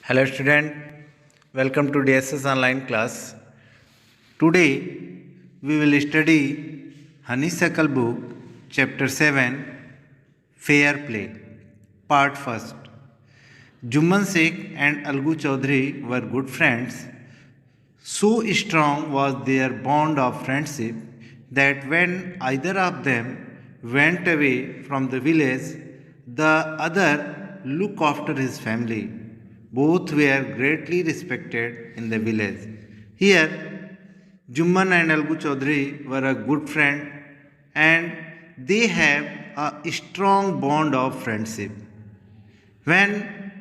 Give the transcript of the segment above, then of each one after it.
Hello student, welcome to DSS online class. Today we will study Honeysuckle book chapter 7 Fair Play part 1st. Jumman Sheikh and Algu Chaudhary were good friends. So strong was their bond of friendship that when either of them went away from the village, the other looked after his family. Both were greatly respected in the village. Here, Jumman and Algu Chaudhary were a good friend and they have a strong bond of friendship. When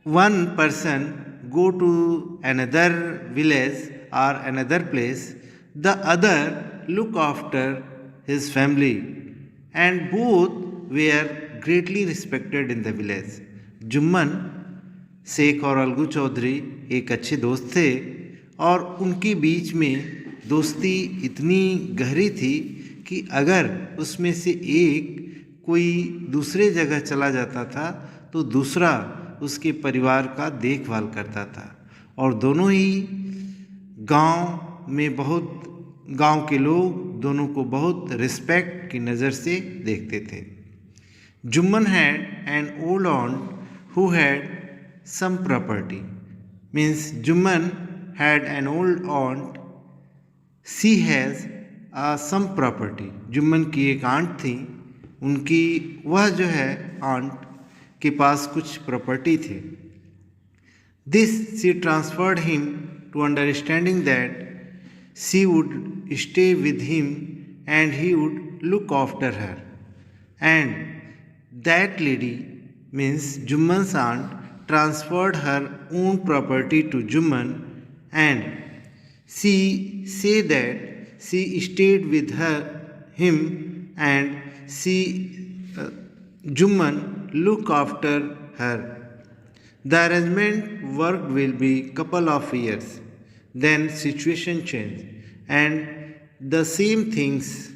one person go to another village or another place, the other look after his family and both were greatly respected in the village. Jumman Sheikh और अलगू चौधरी एक अच्छे दोस्त थे और उनके बीच में दोस्ती इतनी गहरी थी कि अगर उसमें से एक कोई दूसरे जगह चला जाता था तो दूसरा उसके परिवार का देखभाल करता था और दोनों ही गांव के लोग दोनों को बहुत रिस्पेक्ट की नज़र से देखते थे. Jumman had an old ऑन्ट who had some property. Means Jumman had an old aunt. She has some property. Jumman की एक आंट थी, उनकी वह जो है आंट के पास कुछ प्रॉपर्टी थी. This she transferred him to understanding that she would stay with him and he would look after her. And that lady means Jumman's aunt transferred her own property to Jumman and she said that she stayed with him and Jumman looked after her. The arrangement worked will be couple of years. Then situation changed and the same things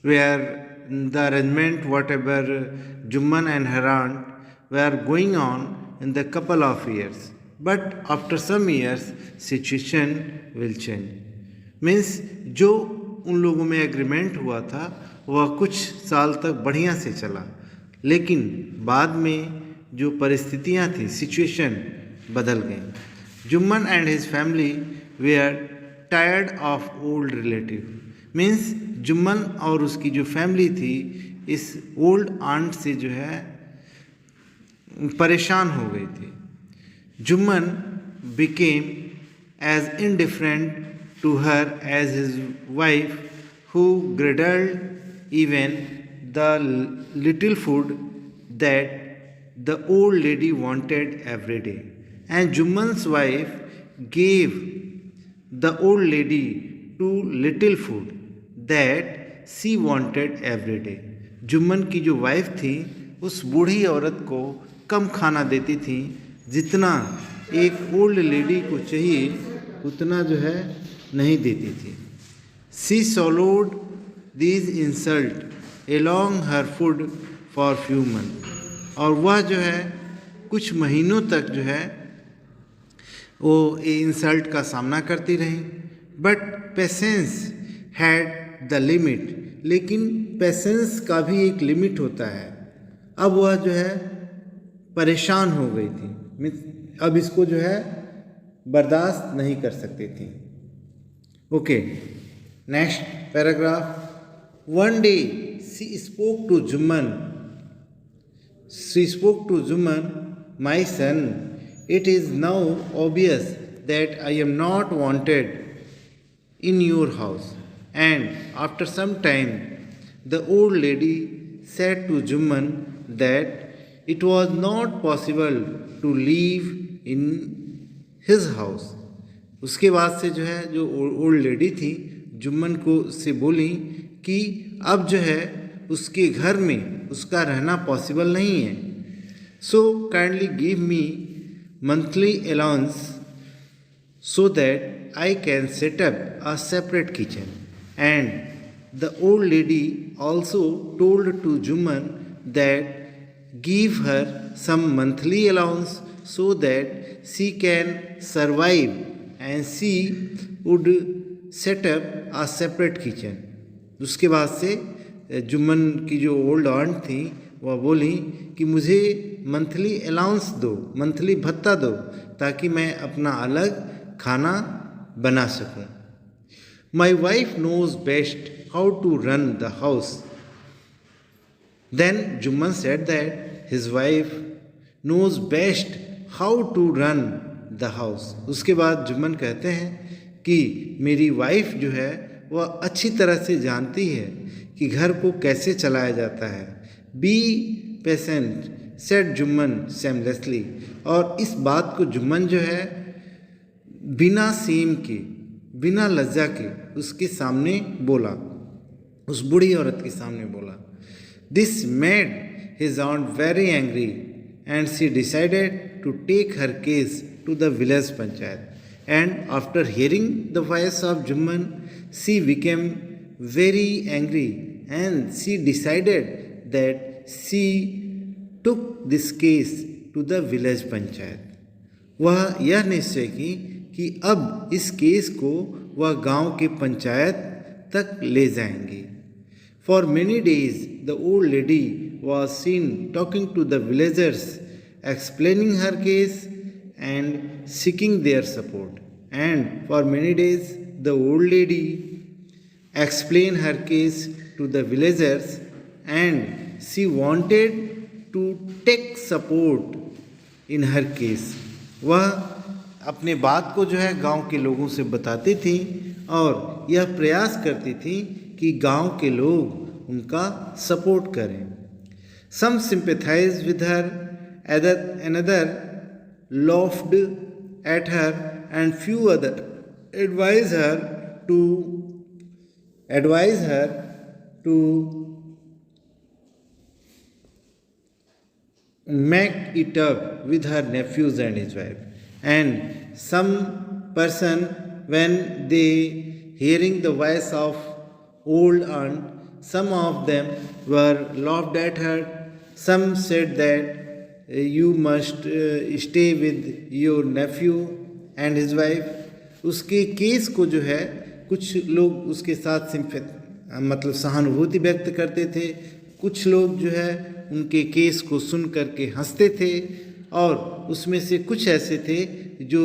were the arrangement whatever Jumman and her aunt were going on in the couple of years. But after some years, situation will change. Means जो उन लोगों में agreement हुआ था वह कुछ साल तक बढ़िया से चला, लेकिन बाद में जो परिस्थितियाँ थी, सिचुएशन बदल गई. Jumman and his family were tired of old relative. Means Jumman और उसकी जो फैमिली थी इस ओल्ड आंट से जो है परेशान हो गई थी. Jumman became as indifferent to her as his wife who grudged even the little food that the old lady wanted every day. And Jumman's wife gave the old lady too little food that she wanted every day. Jumman की जो wife थी उस बूढ़ी औरत को कम खाना देती थी, जितना एक ओल्ड लेडी को चाहिए उतना जो है नहीं देती थी. सी swallowed these insult along her food for few months. और वह जो है कुछ महीनों तक जो है वो इंसल्ट का सामना करती रही. But patience had the limit. लेकिन पेशेंस का भी एक लिमिट होता है. अब वह जो है परेशान हो गई थी, अब इसको जो है बर्दाश्त नहीं कर सकती थी. Okay, next paragraph. One day she spoke to Jumman. My son, it is now obvious that I am not wanted in your house. And after some time, the old lady said to Jumman that it was not possible to live in his house. उसके बाद से जो है जो old lady थी जुम्मन को से बोली कि अब जो है उसके घर में उसका रहना पॉसिबल नहीं है. So kindly give me monthly allowance so that I can set up a separate kitchen. And the old lady also told to Jumman that give her some monthly allowance so that she can survive, and she would set up a separate kitchen. उसके बाद से जुम्मन की जो old aunt थी वह बोली कि मुझे मंथली अलाउंस दो, मंथली भत्ता दो, ताकि मैं अपना अलग खाना बना सकूं. My wife knows best how to run the house. Then Jumman said that his wife knows best how to run the house. उसके बाद जुम्मन कहते हैं कि मेरी वाइफ जो है वह अच्छी तरह से जानती है कि घर को कैसे चलाया जाता है. Be patient said Jumman shamelessly. और इस बात को जुम्मन जो है बिना सेम के, बिना लज्जा के उसके सामने बोला, उस बूढ़ी औरत के सामने बोला. This made his aunt very angry, and she decided to take her case to the village panchayat. And after hearing the voice of Jumman, she became very angry, and she decided that she took this case to the village panchayat. वह यह निश्चय की कि अब इस case को वह गांव के पंचायत तक ले जाएंगी. For many days, the old lady was seen talking to the villagers, explaining her case and seeking their support. And for many days, the old lady explained her case to the villagers, and she wanted to take support in her case. वह अपने बात को जो है गांव के लोगों से बताती थी और यह प्रयास करती थी कि गांव के लोग उनका सपोर्ट करें. Some sympathized with her, another laughed at her, and few other advised her to make it up with her nephews and his wife. And some person, when they hearing the voice of old aunt, some of them were laughed at her. Some said that you must stay with your nephew and his wife. उसके case को जो है कुछ लोग उसके साथ मतलब सहानुभूति व्यक्त करते थे, कुछ लोग जो है उनके केस को सुन करके हंसते थे, और उसमें से कुछ ऐसे थे जो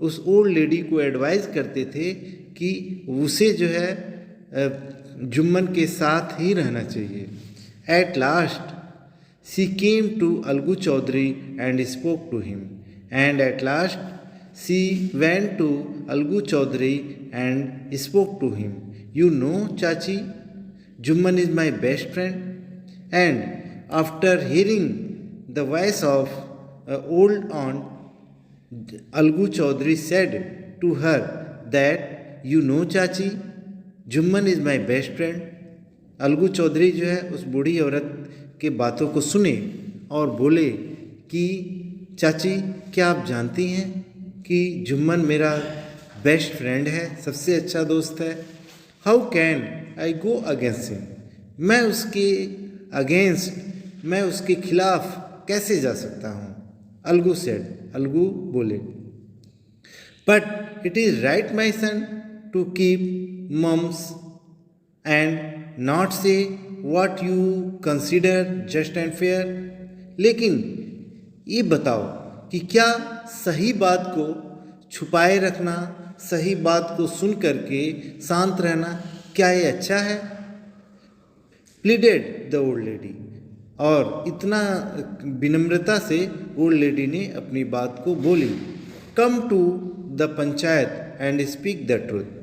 उस ओल्ड लेडी को एडवाइस करते थे कि उसे जो है जुम्मन के साथ ही रहना चाहिए. At last, she came to Algu Chaudhary and spoke to him. And at last, she went to Algu Chaudhary and spoke to him. You know, Chachi, Jumman is my best friend. And after hearing the voice of old aunt, Algu Chaudhary said to her that, you know, Chachi, Jumman is my best friend. Algu Chaudhary जो है उस बूढ़ी औरत के बातों को सुने और बोले कि चाची, क्या आप जानती हैं कि जुम्मन मेरा बेस्ट फ्रेंड है, सबसे अच्छा दोस्त है. How can I go against him. मैं उसके अगेंस्ट, मैं उसके खिलाफ कैसे जा सकता हूँ. अलगू सेड, अलगू बोले. But it is right my son to keep mums and not say what you consider just and fair. लेकिन ये बताओ कि क्या सही बात को छुपाए रखना, सही बात को सुन करके शांत रहना, क्या ये अच्छा है. Pleaded the old lady. और इतना विनम्रता से ओल्ड लेडी ने अपनी बात को बोली. Come to the panchayat and speak the truth.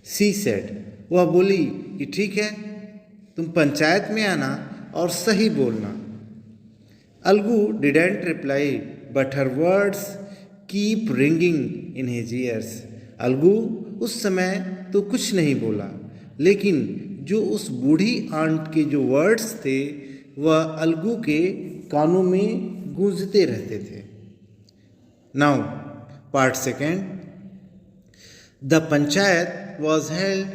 She said. वह बोली कि ठीक है, तुम पंचायत में आना और सही बोलना. Algu didn't reply, but her words keep ringing in his years. Algu उस समय तो कुछ नहीं बोला, लेकिन जो उस बूढ़ी आंट के जो वर्ड्स थे वह अलगू के कानों में गूंजते रहते थे. Now part second. The panchayat was held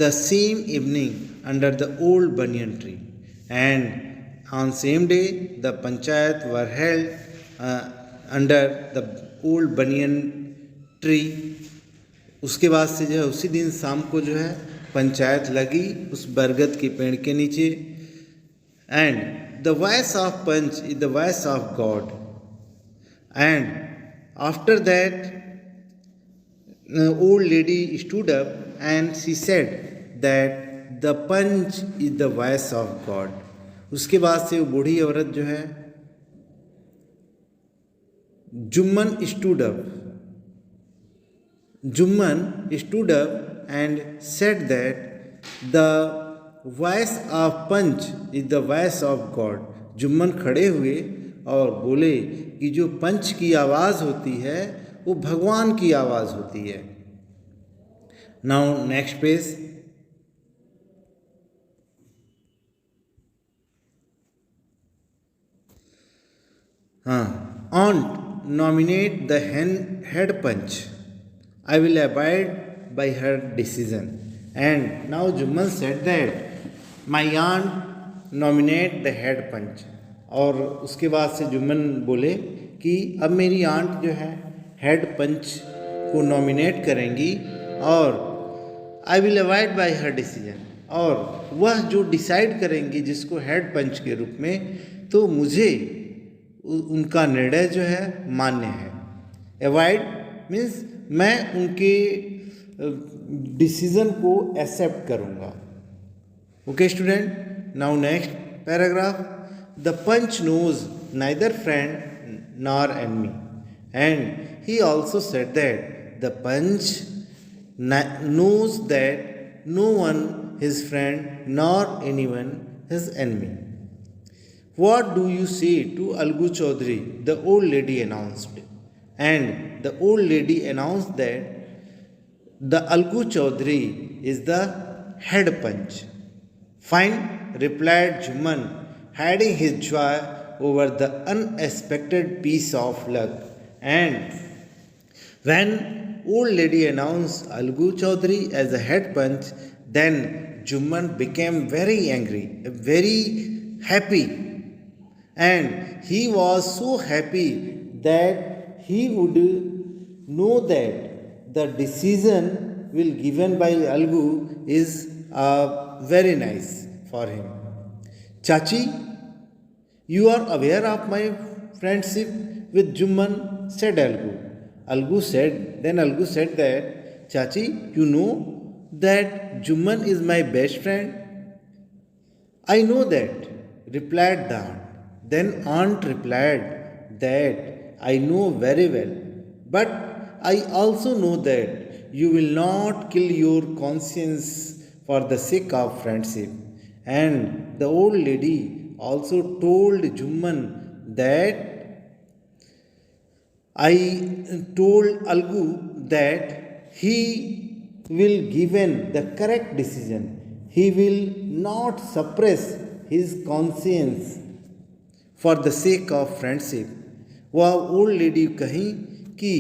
the same evening under the old banyan tree, and on same day the panchayat were held under the old banyan tree. उसके बाद से जो है उसी दिन शाम को जो है पंचायत लगी उस बरगद के पेड़ के नीचे। And the voice of panch is the voice of God. And after that old lady stood up and she said that the punch is the voice of God. उसके बाद से वो बूढ़ी औरत जो है Jumman stood up and said that the voice of punch is the voice of God. Jumman खड़े हुए और बोले कि जो पंच की आवाज़ होती है वो भगवान की आवाज़ होती है। Now next page. Aunt nominate the head panch, I will abide by her decision. And now Jumman said that my aunt nominate the head panch. और उसके बाद से जुम्मन बोले कि अब मेरी आंट जो है हेड पंच को नॉमिनेट करेंगी और आई will avoid by her decision, और वह जो डिसाइड करेंगी जिसको हेड पंच के रूप में, तो मुझे उनका निर्णय जो है मान्य है। अवॉइड मीन्स मैं उनके डिसीजन को एक्सेप्ट करूँगा। Okay student, now next paragraph. The panch knows neither friend nor enemy. And he also said that the punch knows that no one his friend nor anyone his enemy. What do you say to Algu Chaudhary? The old lady announced. And the old lady announced that the Algu Chaudhary is the head punch. Fine, replied Juman, hiding his joy over the unexpected piece of luck. And when old lady announced Algu Chaudhary as the head punch, then Juman became very angry, very happy. And he was so happy that he would know that the decision will given by Algu is very nice for him. Chachi, you are aware of my friendship with Juman, said Algu. Algu said that, Chachi, you know that Juman is my best friend? I know that, replied the aunt. Then aunt replied that I know very well, but I also know that you will not kill your conscience for the sake of friendship. And the old lady also told Juman that I told Algu that he will given the correct decision. He will not suppress his conscience for the sake of friendship. वह old lady कहीं कि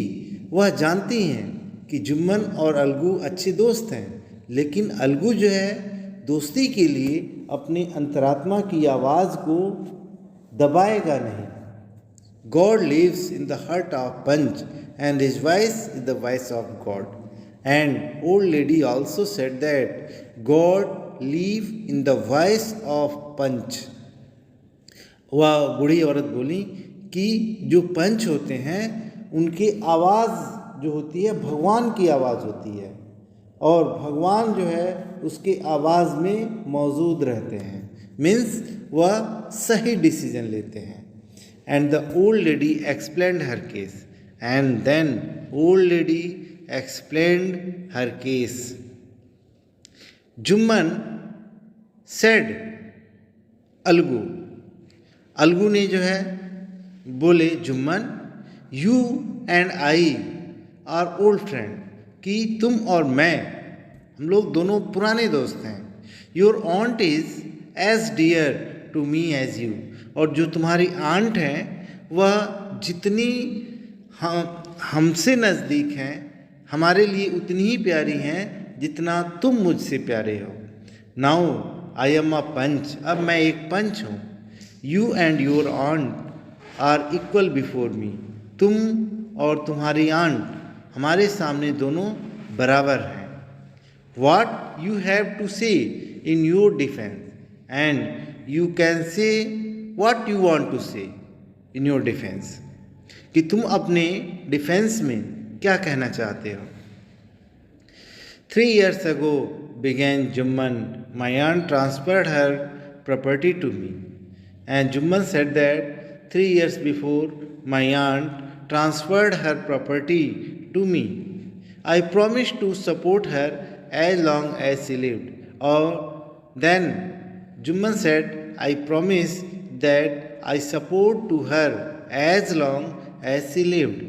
वह जानती हैं कि जुम्मन और अलगू अच्छे दोस्त हैं, लेकिन अलगू जो है दोस्ती के लिए अपनी अंतरात्मा की आवाज़ को दबाएगा नहीं। God lives in the heart of Panch and his voice is the voice of God. And old lady also said that God lives in the voice of Panch. वह बूढ़ी औरत बोली कि जो पंच होते हैं उनकी आवाज़ जो होती है भगवान की आवाज़ होती है, और भगवान जो है उसके आवाज़ में मौजूद रहते हैं, मीन्स वह सही डिसीजन लेते हैं। And the old lady explained her case. And then old lady explained her case. Jumman said, Algu, Algu ने जो है बोले Jumman, you and I R old friend, कि तुम और मैं हम लोग दोनों पुराने दोस्त हैं। Your aunt is as dear to me as you, और जो तुम्हारी आंट हैं वह जितनी हमसे नज़दीक हैं हमारे लिए उतनी ही प्यारी हैं जितना तुम मुझसे प्यारे हो। नाउ आई एम अ पंच, अब मैं एक पंच हूँ। You and your aunt are equal before me, तुम और तुम्हारी आंट हमारे सामने दोनों बराबर हैं. What you have to say in your defense, and you can say what you want to say in your defense. कि तुम अपने डिफेंस में क्या कहना चाहते हो. 3 years ago began Jumman. My aunt transferred her property to me. And Jumman said that 3 years before my aunt transferred her property to me. I promised to support her as long as she lived. Or then Jumman said, I promise that I support to her as long as she lived.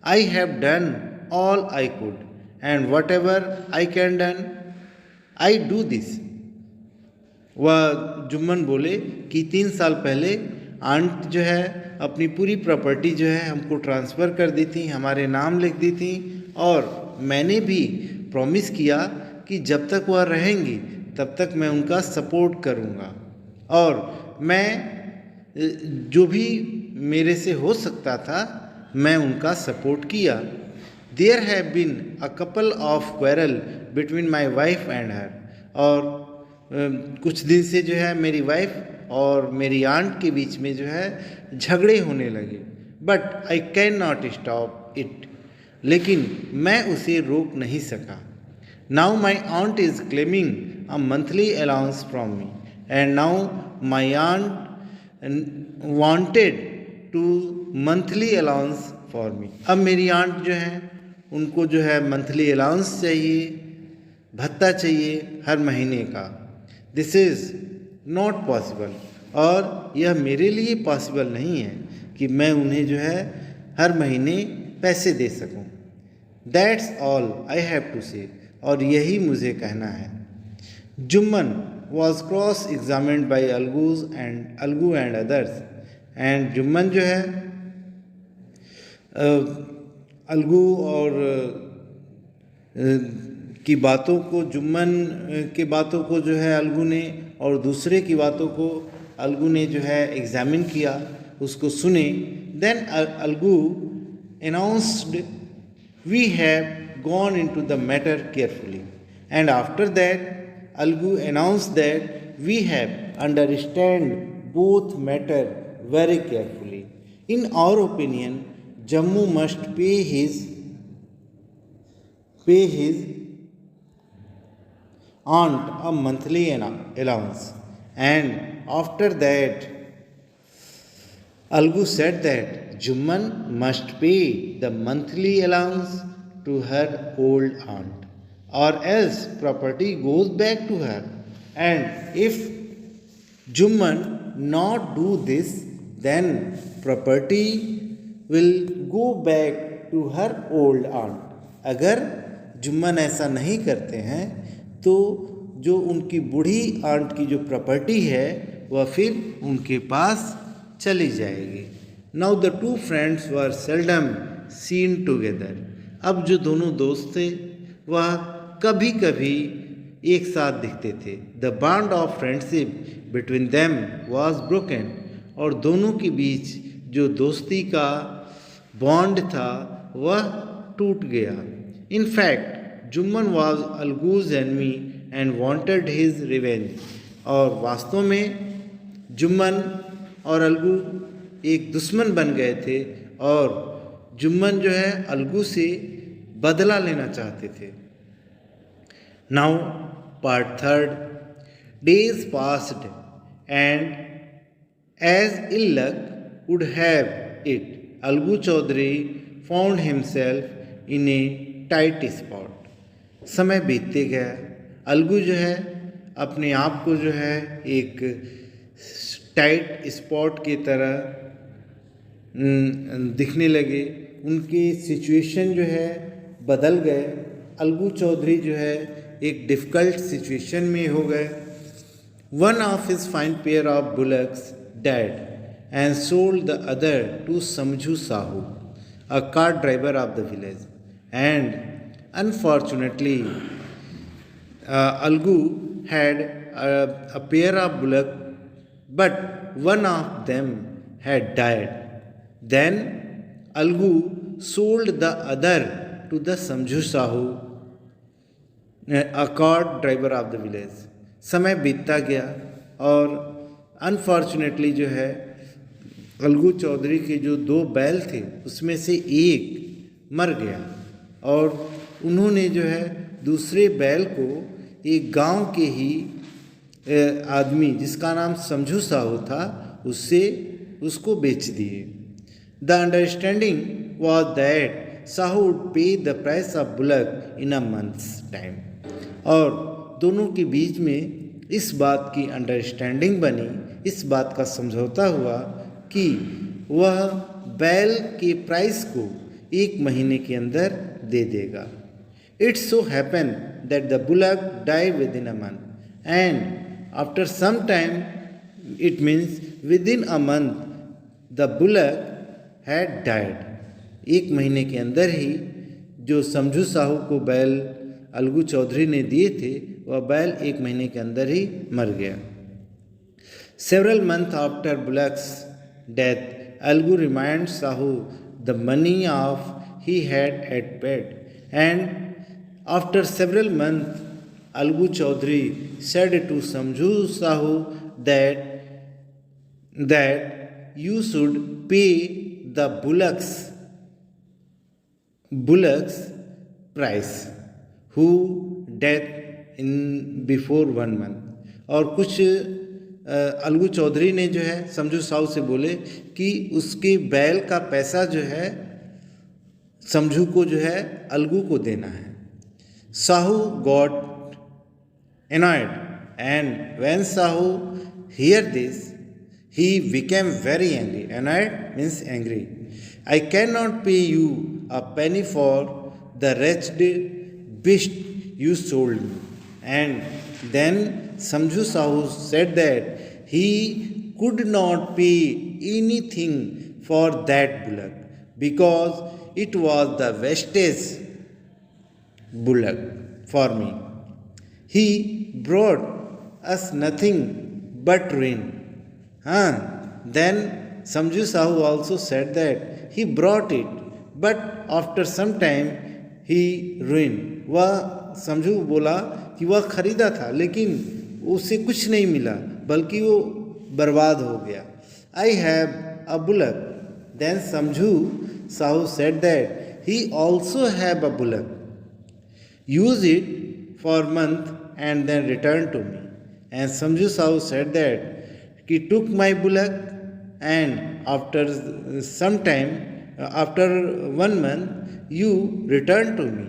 I have done all I could, and whatever I can done, I do this. वह जुम्मन बोले कि 3 साल पहले aunt जो है अपनी पूरी property जो है हमको ट्रांसफ़र कर दी थी, हमारे नाम लिख दी थी, और मैंने भी प्रॉमिस किया कि जब तक वह रहेंगी तब तक मैं उनका सपोर्ट करूंगा, और मैं जो भी मेरे से हो सकता था मैं उनका सपोर्ट किया. There have been a couple of quarrel between my wife and her. और कुछ दिन से जो है मेरी वाइफ और मेरी आंट के बीच में जो है झगड़े होने लगे. But I can not stop it. लेकिन मैं उसे रोक नहीं सका. Now my aunt is claiming a monthly allowance from me, and now my aunt wanted to monthly allowance for me. अब मेरी आंट जो है उनको जो है मंथली अलाउंस चाहिए, भत्ता चाहिए हर महीने का. This is not possible. और यह मेरे लिए पॉसिबल नहीं है कि मैं उन्हें जो है हर महीने पैसे दे सकूं. That's all I have to say. और यही मुझे कहना है. Jumman was cross examined by Algu and others. And Jumman जो है अलगू और की बातों को, जुम्मन की बातों को जो है अलगू ने, और दूसरे की बातों को अलगू ने जो है एग्जामिन किया, उसको सुने. Then Algu announced, we have gone into the matter carefully. And after that, Algu announced that we have understand both matter very carefully. In our opinion, Jammu must pay his aunt a monthly allowance. And after that, Algu said that Jumman must pay the monthly allowance to her old aunt, or else property goes back to her. And if Jumman not do this, then property will go back to her old aunt. अगर जुम्मन ऐसा नहीं करते हैं तो जो उनकी बूढ़ी aunt की जो प्रॉपर्टी है वह फिर उनके पास चली जाएगी. Now the two friends were seldom seen together. अब जो दोनों दोस्त थे वह कभी कभी एक साथ दिखते थे. The bond of friendship between them was broken. और दोनों के बीच जो दोस्ती का बॉन्ड था वह टूट गया. In fact Jumman was Algu's enemy and wanted his revenge. और वास्तव में जुम्मन और अलगू एक दुश्मन बन गए थे, और जुम्मन जो है अलगू से बदला लेना चाहते थे. Now part third. Days passed and as ill luck would have it, Algu Chaudhary found himself in a tight spot. समय बीतते गया. अलगू जो है अपने आप को जो है एक टाइट स्पॉट की तरह दिखने लगे. उनकी सिचुएशन जो है बदल गए. अलगू चौधरी जो है एक डिफ़िकल्ट सिचुएशन में हो गए. One of his fine pair of bullocks dead and sold the other to Samjhu Sahu, a car driver of the village. And unfortunately Algu had a pair of bullock, but one of them had died. Then Algu sold the other to the Samjhu Sahu, a cart driver of the village. समय बीतता गया और unfortunately जो है अलगू चौधरी के जो 2 बैल थे उसमें से एक मर गया और उन्होंने जो है दूसरे बैल को एक गांव के ही आदमी जिसका नाम समझू साहू था उसको बेच दिए। The understanding was that Sahu would pay the price of bullock in a month's time. और दोनों के बीच में इस बात की अंडरस्टैंडिंग बनी, इस बात का समझौता हुआ कि वह बैल के प्राइस को 1 महीने के अंदर दे देगा। It so happen that the bullock die within a month and after some time, it means within a month the bullock had died. 1 महीने के अंदर ही जो समझू साहू को बैल अलगू चौधरी ने दिए थे वह बैल 1 महीने के अंदर ही मर गया। Several month after bullock's death, Algu remind Sahu the money of he had at paid and after several month Algu Chaudhary said to Samjhu Sahu that you should pay the bullocks price who death in before 1 month। और कुछ अलगू चौधरी ने जो है समझू साहू से बोले कि उसके बैल का पैसा जो है समझू को जो है अलगू को देना है। Sahu got annoyed, and when Sahu heard this, he became very angry. Annoyed means angry. I cannot pay you a penny for the wretched beast you sold me. And then Samjhu Sahu said that he could not pay anything for that bullock because it was the wastage bullock for me. He brought us nothing but ruin. Then Samjhu Sahu also said that he brought it, but after some time he ruined. वह समझू बोला कि वह खरीदा था लेकिन उसे कुछ नहीं मिला बल्कि वो बर्बाद हो गया। I have a bullock. Then Samjhu Sahu said that he also have a bullock. Use it for a month and then return to me. And Samjhu Sahu said that he took my bullock and after some time, after 1 month, you return to me.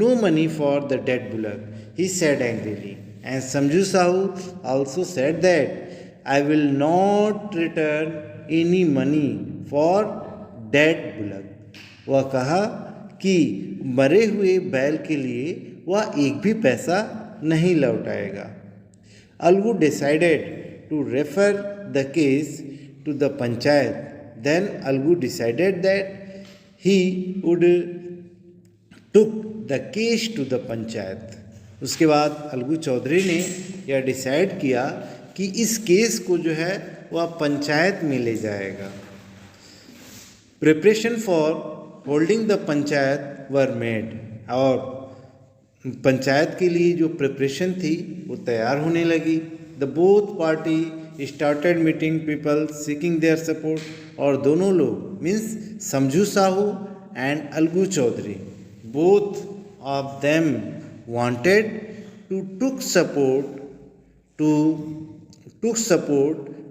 No money for the dead bullock, he said angrily. And Samjhu Sahu also said that I will not return any money for dead bullock. वह कहा कि मरे हुए बैल के लिए वह एक भी पैसा नहीं लौटाएगा। Algu decided to refer the case to the panchayat. Then Algu decided that he would took the case to the panchayat. उसके बाद अलगू चौधरी ने यह डिसाइड किया कि इस केस को जो है वह पंचायत में ले जाएगा। Preparation for holding the panchayat were made. और पंचायत के लिए जो प्रिपरेशन थी वो तैयार होने लगी। The both party started meeting people seeking their support. और दोनों लोग means Samjhu Sahu and Algu Chaudhary, both of them wanted to took support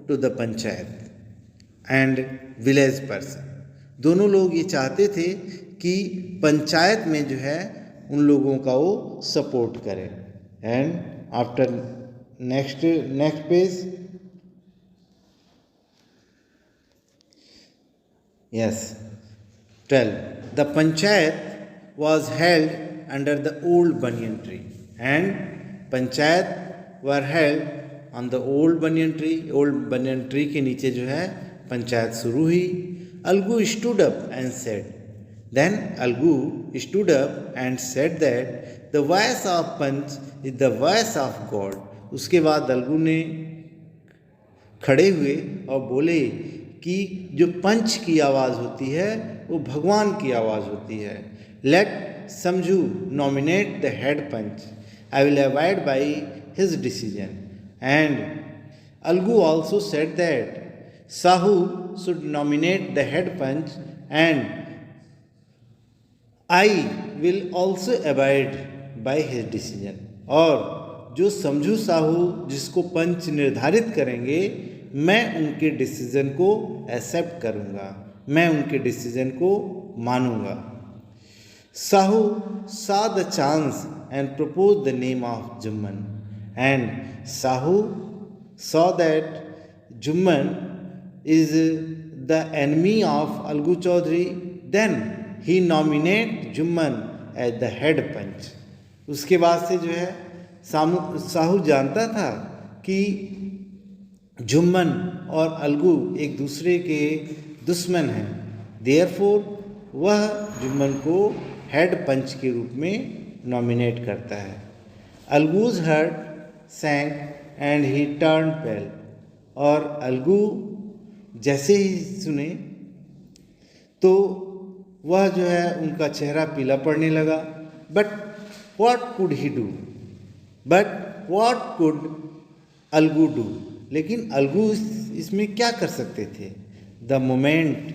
to the panchayat and village person. दोनों लोग ये चाहते थे कि पंचायत में जो है उन लोगों का वो सपोर्ट करें। And after next page, yes 12, the panchayat was held under the old banyan tree and panchayat were held on the old banyan tree. Old banyan tree के नीचे जो है पंचायत शुरू हुई। Algu stood up and said, then Algu stood up and said that the voice of Panch is the voice of God। उसके बाद अलगू ने खड़े हुए और बोले कि जो पंच की आवाज़ होती है वो भगवान की आवाज़ होती है। Let Samjhu nominate the head panch, I will avoid by his decision. And Algu also said that Sahu should nominate the head panch and I will also avoid by his decision. और जो समझू साहू जिसको पंच निर्धारित करेंगे, मैं उनके डिसीजन को एक्सेप्ट करूँगा, मैं उनके डिसीजन को मानूंगा। Sahu saw the chance and proposed the name of Jumman, and Sahu saw that Jumman is the enemy of Algu Chaudhary. Then he nominated Jumman as the head punch. उसके बाद से जो है साहू जानता था कि जुम्मन और अलगू एक दूसरे के दुश्मन हैं, देयरफॉर वह जुम्मन को हेड पंच के रूप में नॉमिनेट करता है। अलगूज हार्ट सैंक एंड ही टर्न पेल, और अलगू जैसे ही सुने तो वह जो है उनका चेहरा पीला पड़ने लगा। But what could he do, but what could Algu do, लेकिन अलगू इसमें क्या कर सकते थे। The moment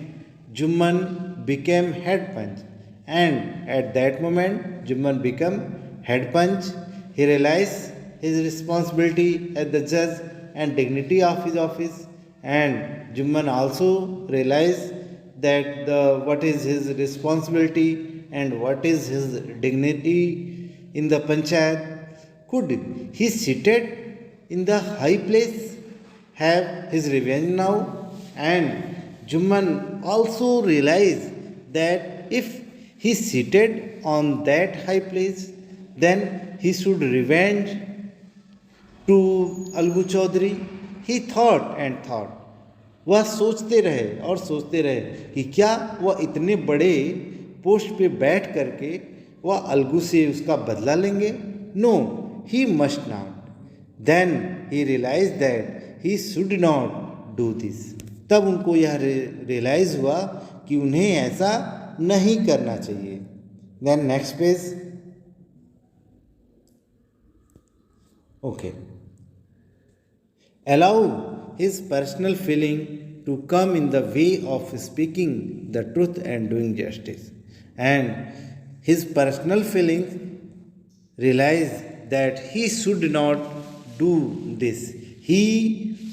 Jumman became head panch, and at that moment Jumman became head punch. He realized his responsibility as the judge and dignity of his office, and Jumman also realized that what is his responsibility and what is his dignity in the panchayat. Could he seated in the high place have his revenge now? And Jumman also realized that if he seated on that high place, then he should revenge to Algu Chaudhary. He thought and thought, वह सोचते रहे और सोचते रहे कि क्या वह इतने बड़े पोस्ट पे बैठ करके वह अलगू से उसका बदला लेंगे। No, he must not. Then he realized that he should not do this. तब उनको यह रियलाइज हुआ कि उन्हें ऐसा नहीं करना चाहिए। Then next page. Okay, allow his personal feeling to come in the way of speaking the truth and doing justice, and his personal feeling realise that he should not do this. He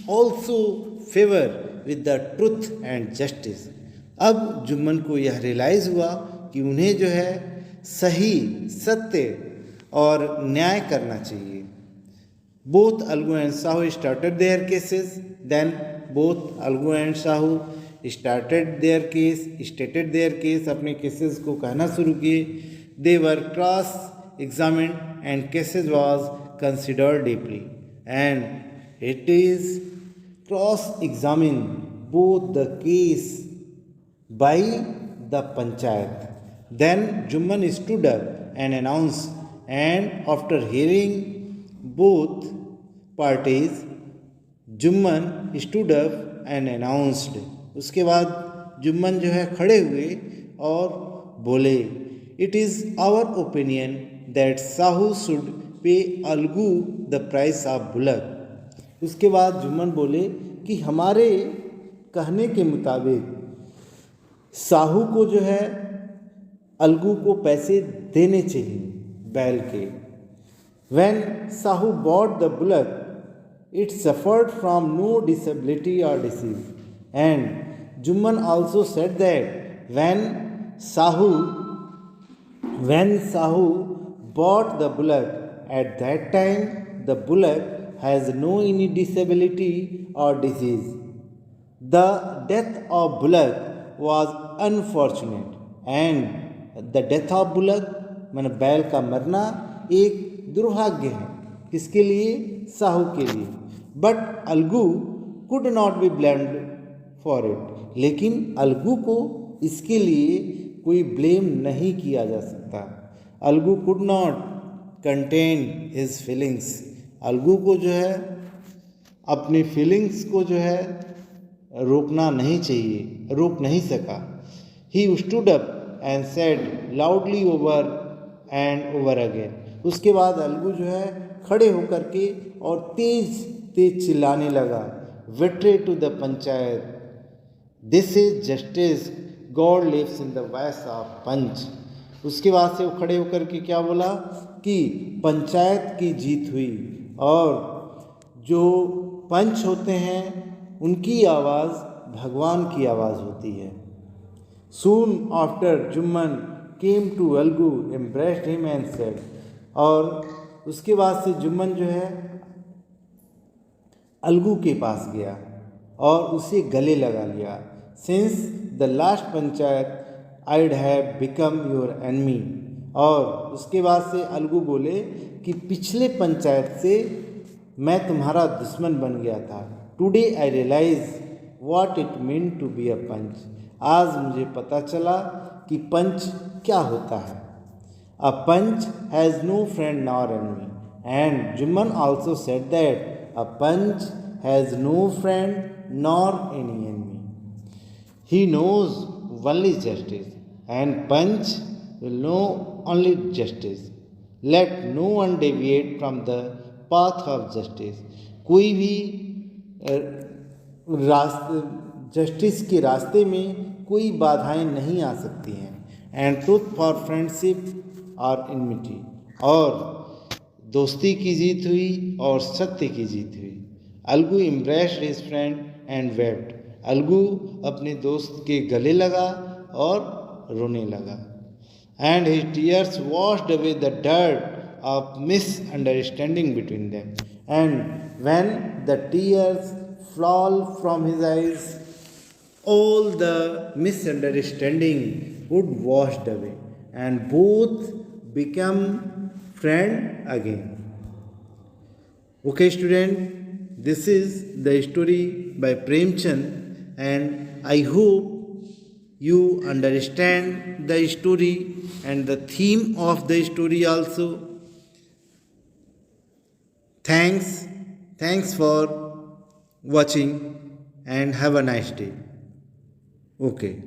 also favour with the truth and justice. अब जुम्मन को यह realise हुआ कि उन्हें जो है सही, सत्य और न्याय करना चाहिए। Both Algu and Sahu started their cases, then both Algu and Sahu started their case, stated their case, अपने केसेस को कहना शुरू किए। They were cross examined and cases was considered deeply, and it is cross examine both the case by the panchayat. Then Jumman stood up and announced, and after hearing both parties, Jumman stood up and announced. उसके बाद जुम्मन जो है खड़े हुए और बोले, It is our opinion that Sahu should pay Algu the price of bullock. उसके बाद जुम्मन बोले कि हमारे कहने के मुताबिक साहू को जो है अलगू को पैसे देने चाहिए बैल के। When Sahu bought the bullock, it suffered from no disability or disease. And Jumman also said that when Sahu bought the bullock, at that time the bullock has no any disability or disease. The death of bullock was unfortunate, and the death of bullock माने बैल का मरना एक दुर्भाग्य है। किसके लिए? साहू के लिए। But Algu could not be blamed for it, लेकिन अलगू को इसके लिए कोई ब्लेम नहीं किया जा सकता। Algu could not contain his feelings, Algu को जो है अपनी फीलिंग्स को जो है रोकना नहीं चाहिए, रोक नहीं सका। He stood up and said loudly over and over again. उसके बाद अलगू जो है खड़े होकर के और तेज तेज चिल्लाने लगा, विट्रे to the panchayat, this is justice, God lives in the voice of panch. उसके बाद से वो खड़े होकर के क्या बोला कि पंचायत की जीत हुई और जो पंच होते हैं उनकी आवाज़ भगवान की आवाज़ होती है. Soon after Jumman came to Algu, embraced him and said, और उसके बाद से जुम्मन जो है अलगू के पास गया और उसे गले लगा लिया. Since the last panchayat I'd have become your enemy. और उसके बाद से अलगू बोले कि पिछले पंचायत से मैं तुम्हारा दुश्मन बन गया था. Today I realize what it meant to be a पंच. आज मुझे पता चला कि पंच क्या होता है. A punch has no friend nor enemy. And Juman also said that a punch has no friend nor any enemy. He knows only justice, and punch will know only justice. Let no one deviate from the path of justice. कोई भी रास्ते justice के रास्ते में कोई बाधाएं नहीं आ सकती हैं. एंड ट्रूथ फॉर फ्रेंडशिप और इनमिटी, और दोस्ती की जीत हुई और सत्य की जीत हुई. Algu इम्ब्रेस्ड his friend and wept. Algu अपने दोस्त के गले लगा और रोने लगा. And his tears washed away the dirt of misunderstanding between them. And when the tears fall from his eyes, all the misunderstanding would washed away and both become friend again. Okay student, this is the story by Premchand and I hope you understand the story and the theme of the story also. Thanks for watching and have a nice day. Okay.